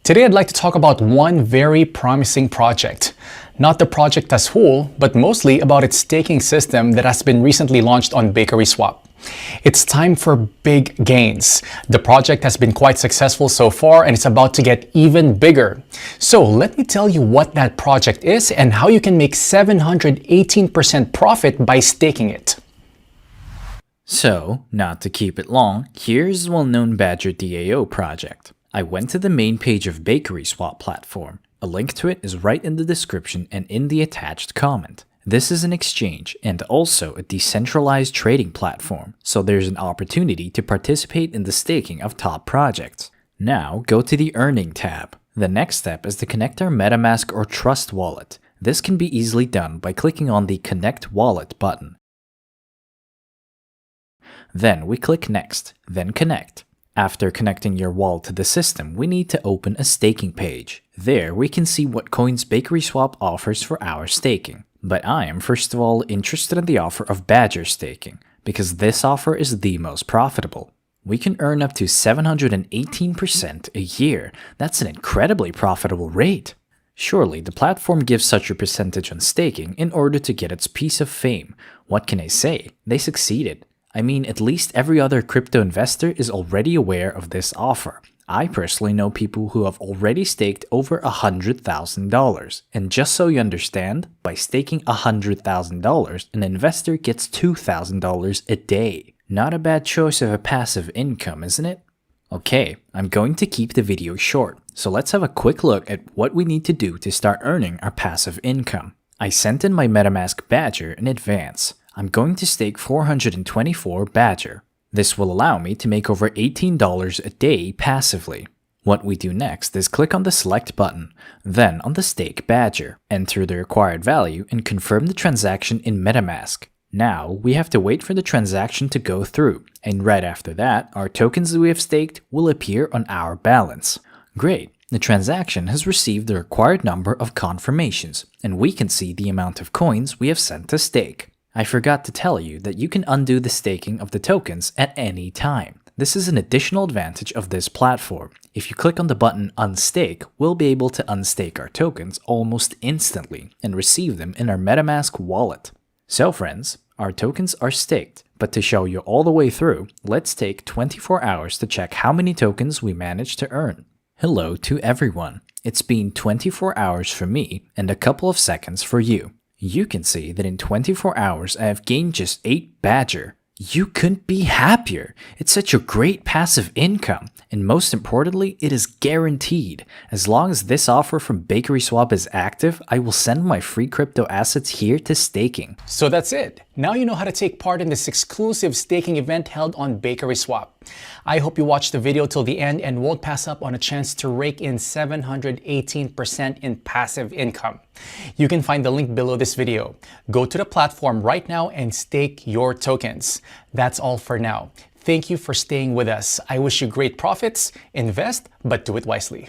Today I'd like to talk about one very promising project. Not the project as whole, but mostly about its staking system that has been recently launched on BakerySwap. It's time for big gains. The project has been quite successful so far and it's about to get even bigger. So let me tell you what that project is and how you can make 718% profit by staking it. So, not to keep it long, here's the well-known Badger DAO project. I went to the main page of BakerySwap platform. A link to it is right in the description and in the attached comment. This is an exchange and also a decentralized trading platform, so there's an opportunity to participate in the staking of top projects. Now, go to the Earning tab. The next step is to connect our MetaMask or Trust wallet. This can be easily done by clicking on the Connect Wallet button. Then we click Next, then Connect. After connecting your wallet to the system, we need to open a staking page. There we can see what coins BakerySwap offers for our staking. But I am first of all interested in the offer of Badger staking, because this offer is the most profitable. We can earn up to 718% a year. That's an incredibly profitable rate. Surely the platform gives such a percentage on staking in order to get its piece of fame. What can I say? They succeeded. I mean, at least every other crypto investor is already aware of this offer. I personally know people who have already staked over $100,000. And just so you understand, by staking $100,000, an investor gets $2,000 a day. Not a bad choice of a passive income, isn't it? Okay, I'm going to keep the video short, so let's have a quick look at what we need to do to start earning our passive income. I sent in my MetaMask Badger in advance. I'm going to stake 424 Badger. This will allow me to make over $18 a day passively. What we do next is click on the Select button, then on the Stake Badger, enter the required value and confirm the transaction in MetaMask. Now, we have to wait for the transaction to go through, and right after that, our tokens that we have staked will appear on our balance. Great! The transaction has received the required number of confirmations, and we can see the amount of coins we have sent to stake. I forgot to tell you that you can undo the staking of the tokens at any time. This is an additional advantage of this platform. If you click on the button Unstake, we'll be able to unstake our tokens almost instantly and receive them in our MetaMask wallet. So friends, our tokens are staked, but to show you all the way through, let's take 24 hours to check how many tokens we managed to earn. Hello to everyone. It's been 24 hours for me and a couple of seconds for you. You can see that in 24 hours I have gained just 8 Badger. You couldn't be happier. It's such a great passive income, and most importantly, it is guaranteed. As long as this offer from BakerySwap is active, I will send my free crypto assets here to staking. So that's it. Now you know how to take part in this exclusive staking event held on BakerySwap. I hope you watched the video till the end and won't pass up on a chance to rake in 718% in passive income. You can find the link below this video. Go to the platform right now and stake your tokens. That's all for now. Thank you for staying with us. I wish you great profits. Invest, but do it wisely.